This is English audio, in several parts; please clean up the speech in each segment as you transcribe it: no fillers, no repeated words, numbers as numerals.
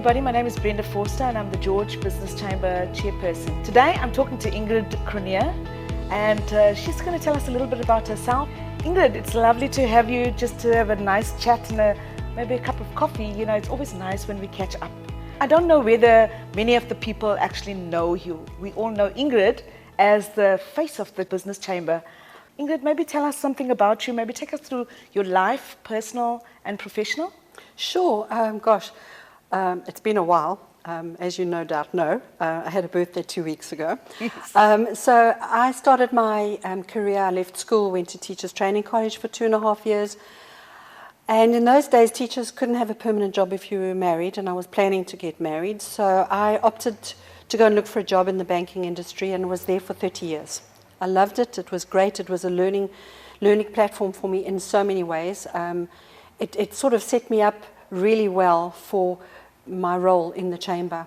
everybody, my name is Brenda Forster and I'm the George Business Chamber Chairperson. Today I'm talking to Ingrid Cronje and she's going to tell us a little bit about herself. Ingrid, it's lovely to have you, just to have a nice chat and maybe a cup of coffee. You know, it's always nice when we catch up. I don't know whether many of the people actually know you. We all know Ingrid as the face of the Business Chamber. Ingrid, maybe tell us something about you, maybe take us through your life, personal and professional. Sure. It's been a while, as you no doubt know. I had a birthday 2 weeks ago. Yes. So I started my career. I left school, went to Teachers Training College for 2.5 years. And in those days, teachers couldn't have a permanent job if you were married, and I was planning to get married. So I opted to go and look for a job in the banking industry and was there for 30 years. I loved it. It was great. It was a learning platform for me in so many ways. It sort of set me up really well for my role in the chamber,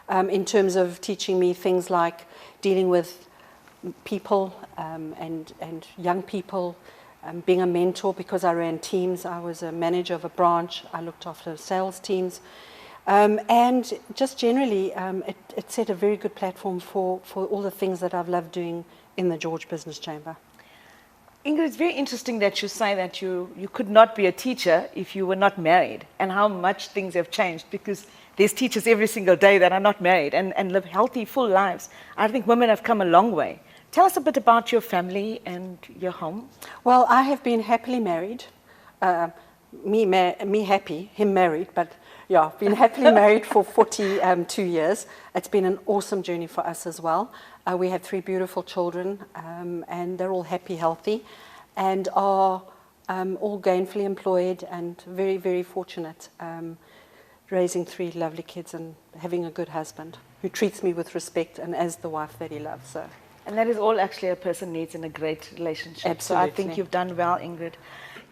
in terms of teaching me things like dealing with people and young people, being a mentor because I ran teams. I was a manager of a branch. I looked after sales teams. And just generally, it set a very good platform for all the things that I've loved doing in the George Business Chamber. Ingrid, it's very interesting that you say that you could not be a teacher if you were not married, and how much things have changed, because there's teachers every single day that are not married and live healthy, full lives. I think women have come a long way. Tell us a bit about your family and your home. Well, I have been happily married. Me happy, him married, but yeah, been happily married for 42 years. It's been an awesome journey for us as well. We have 3 beautiful children, and they're all happy, healthy, and are all gainfully employed and very, very fortunate, raising 3 lovely kids and having a good husband who treats me with respect and as the wife that he loves. So. And that is all actually a person needs in a great relationship. Absolutely. So I think you've done well, Ingrid.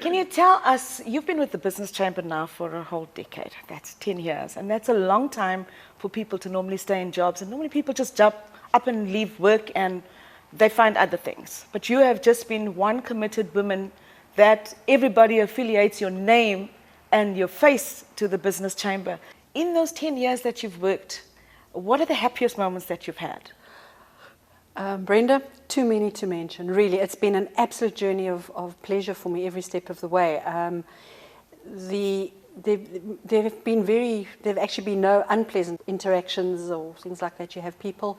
Can you tell us, you've been with the Business Chamber now for a whole decade. That's 10 years. And that's a long time for people to normally stay in jobs. And normally people just jump up and leave work and they find other things. But you have just been one committed woman that everybody affiliates your name and your face to the Business Chamber. In those 10 years that you've worked, what are the happiest moments that you've had? Brenda, too many to mention. Really, it's been an absolute journey of pleasure for me every step of the way. There've actually been no unpleasant interactions or things like that. You have people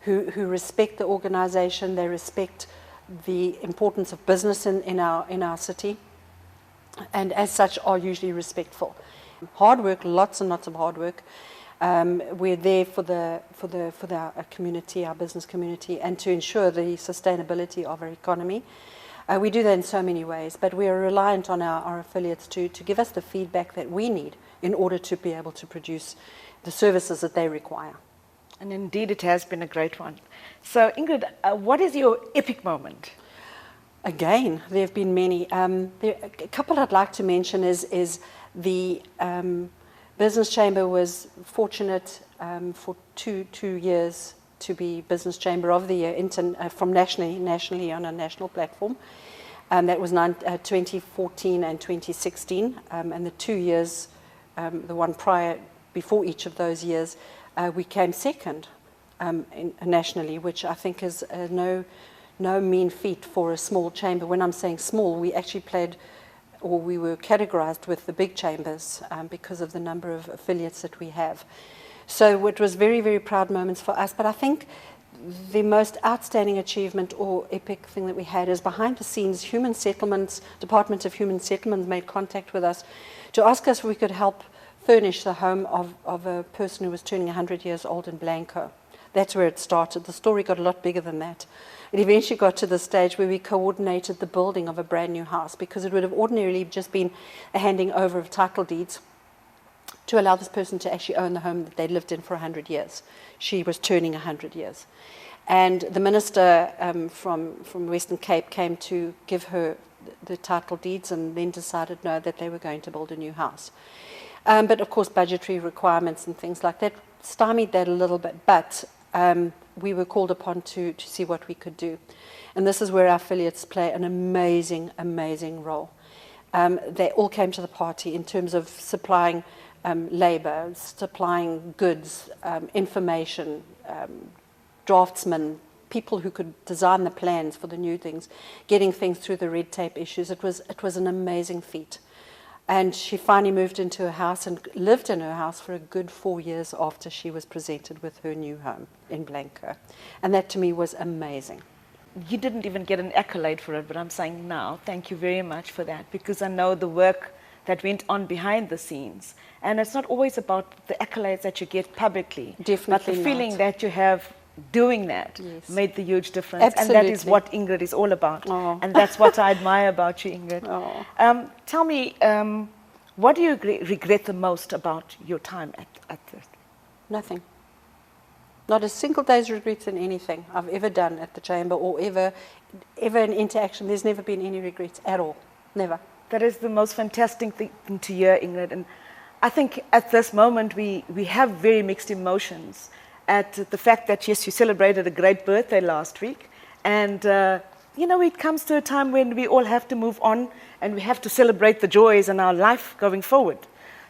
who respect the organisation. They respect the importance of business in our city, and as such are usually respectful. Hard work, lots and lots of hard work. We're there for our community, our business community, and to ensure the sustainability of our economy. We do that in so many ways, but we are reliant on our affiliates to give us the feedback that we need in order to be able to produce the services that they require. And indeed it has been a great one. So Ingrid, what is your epic moment? Again, there have been many. A couple I'd like to mention is the Business Chamber was fortunate for two years to be Business Chamber of the Year from nationally on a national platform. That was 2014 and 2016, and the 2 years, the one prior, before each of those years, we came second nationally, which I think is no mean feat for a small chamber. When I'm saying small, we actually we were categorized with the big chambers because of the number of affiliates that we have. So it was very, very proud moments for us. But I think the most outstanding achievement or epic thing that we had is behind the scenes, Department of Human Settlements made contact with us to ask us if we could help furnish the home of a person who was turning 100 years old in Blanco. That's where it started. The story got a lot bigger than that. It eventually got to the stage where we coordinated the building of a brand new house, because it would have ordinarily just been a handing over of title deeds to allow this person to actually own the home that they lived in for 100 years. She was turning 100 years. And the minister from Western Cape came to give her the title deeds and then decided no, that they were going to build a new house. But of course budgetary requirements and things like that stymied that a little bit, but we were called upon to see what we could do. And this is where our affiliates play an amazing, amazing role. They all came to the party in terms of supplying labour, supplying goods, information, draftsmen, people who could design the plans for the new things, getting things through the red tape issues. It was an amazing feat. And she finally moved into her house and lived in her house for a good 4 years after she was presented with her new home in Blanco. And that to me was amazing. You didn't even get an accolade for it, but I'm saying now, thank you very much for that, because I know the work that went on behind the scenes. And it's not always about the accolades that you get publicly, Definitely but the feeling not. that you have doing that Yes. made the huge difference. Absolutely. And that is what Ingrid is all about. Oh. And that's what I admire about you, Ingrid. Oh. Tell me, what do you regret the most about your time at the... Nothing. Not a single day's regrets in anything I've ever done at the chamber or ever in interaction. There's never been any regrets at all. Never. That is the most fantastic thing to hear, Ingrid. And I think at this moment we have very mixed emotions at the fact that, yes, you celebrated a great birthday last week. And, it comes to a time when we all have to move on and we have to celebrate the joys in our life going forward.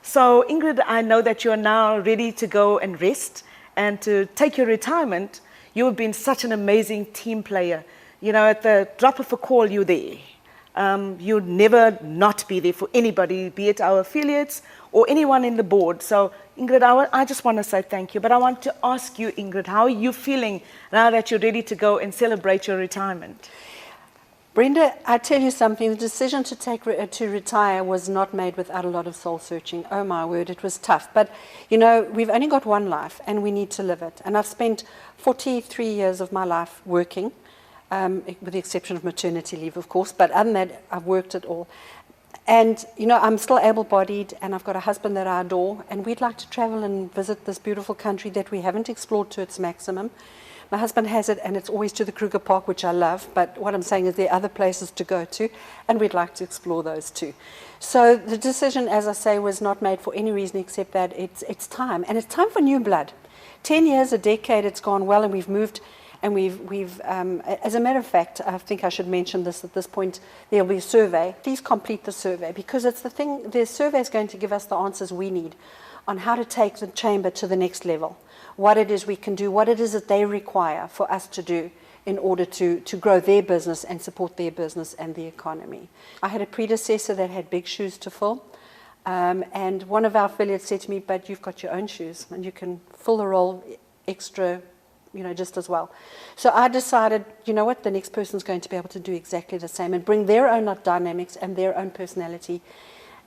So, Ingrid, I know that you are now ready to go and rest and to take your retirement. You have been such an amazing team player. At the drop of a call, you're there. You'd never not be there for anybody, be it our affiliates or anyone in the board. So, Ingrid, I just want to say thank you. But I want to ask you, Ingrid, how are you feeling now that you're ready to go and celebrate your retirement? Brenda, I tell you something, the decision to retire was not made without a lot of soul searching. Oh my word, it was tough. But, we've only got one life and we need to live it. And I've spent 43 years of my life working, with the exception of maternity leave, of course. But other than that, I've worked it all. And, I'm still able-bodied and I've got a husband that I adore. And we'd like to travel and visit this beautiful country that we haven't explored to its maximum. My husband has it, and it's always to the Kruger Park, which I love. But what I'm saying is there are other places to go to, and we'd like to explore those too. So the decision, as I say, was not made for any reason except that it's time. And it's time for new blood. 10 years, a decade, it's gone well, and we've moved. And we've as a matter of fact, I think I should mention this at this point, there'll be a survey. Please complete the survey, because it's the survey is going to give us the answers we need on how to take the chamber to the next level, what it is we can do, what it is that they require for us to do in order to grow their business and support their business and the economy. I had a predecessor that had big shoes to fill, and one of our affiliates said to me, but you've got your own shoes and you can fill the role extra, just as well. So I decided, what, the next person's going to be able to do exactly the same and bring their own dynamics and their own personality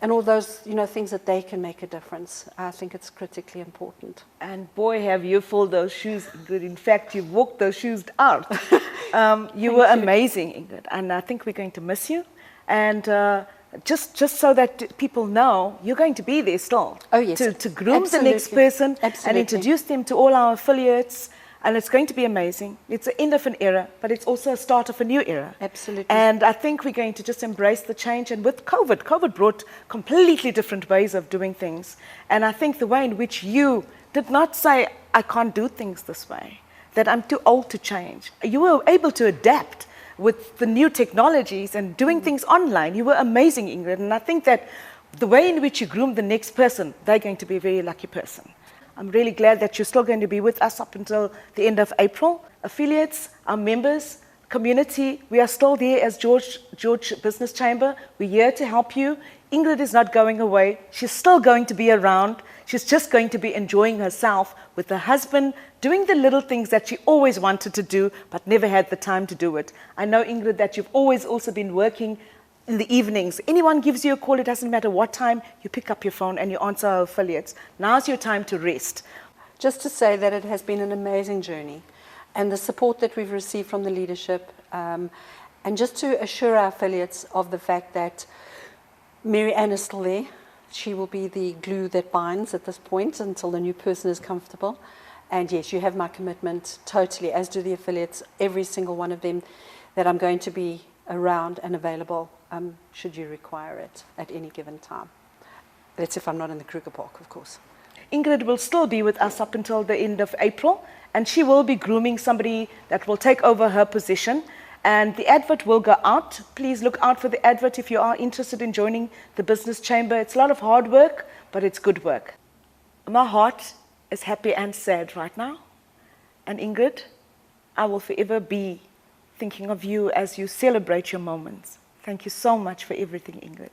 and all those, things that they can make a difference. I think it's critically important. And boy, have you filled those shoes, Ingrid. In fact, you've walked those shoes out. You were amazing, Ingrid. And I think we're going to miss you. And just so that people know, you're going to be there still. Oh, yes. To groom Absolutely. the next person. Absolutely. And introduce them to all our affiliates. And it's going to be amazing. It's the end of an era, but it's also a start of a new era. Absolutely. And I think we're going to just embrace the change. And with COVID brought completely different ways of doing things. And I think the way in which you did not say, I can't do things this way, that I'm too old to change. You were able to adapt with the new technologies and doing things online. You were amazing, Ingrid. And I think that the way in which you groom the next person, they're going to be a very lucky person. I'm really glad that you're still going to be with us up until the end of April. Affiliates, our members, community, we are still there as George Business Chamber. We're here to help you. Ingrid is not going away. She's still going to be around. She's just going to be enjoying herself with her husband, doing the little things that she always wanted to do, but never had the time to do it. I know, Ingrid, that you've always also been working in the evenings. Anyone gives you a call, it doesn't matter what time, you pick up your phone and you answer our affiliates. Now's your time to rest. Just to say that it has been an amazing journey, and the support that we've received from the leadership, and just to assure our affiliates of the fact that Mary Ann is still there. She will be the glue that binds at this point until the new person is comfortable. And yes, you have my commitment totally, as do the affiliates, every single one of them, that I'm going to be around and available should you require it at any given time. That's if I'm not in the Kruger Park, of course. Ingrid will still be with us up until the end of April, and she will be grooming somebody that will take over her position. And the advert will go out. Please look out for the advert if you are interested in joining the Business Chamber. It's a lot of hard work, but it's good work. My heart is happy and sad right now. And Ingrid, I will forever be thinking of you as you celebrate your moments. Thank you so much for everything, Ingrid.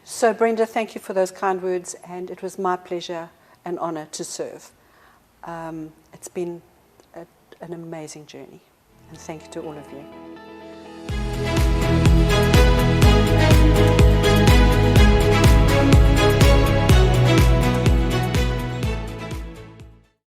So Brenda, thank you for those kind words, and it was my pleasure and honour to serve. It's been an amazing journey, and thank you to all of you.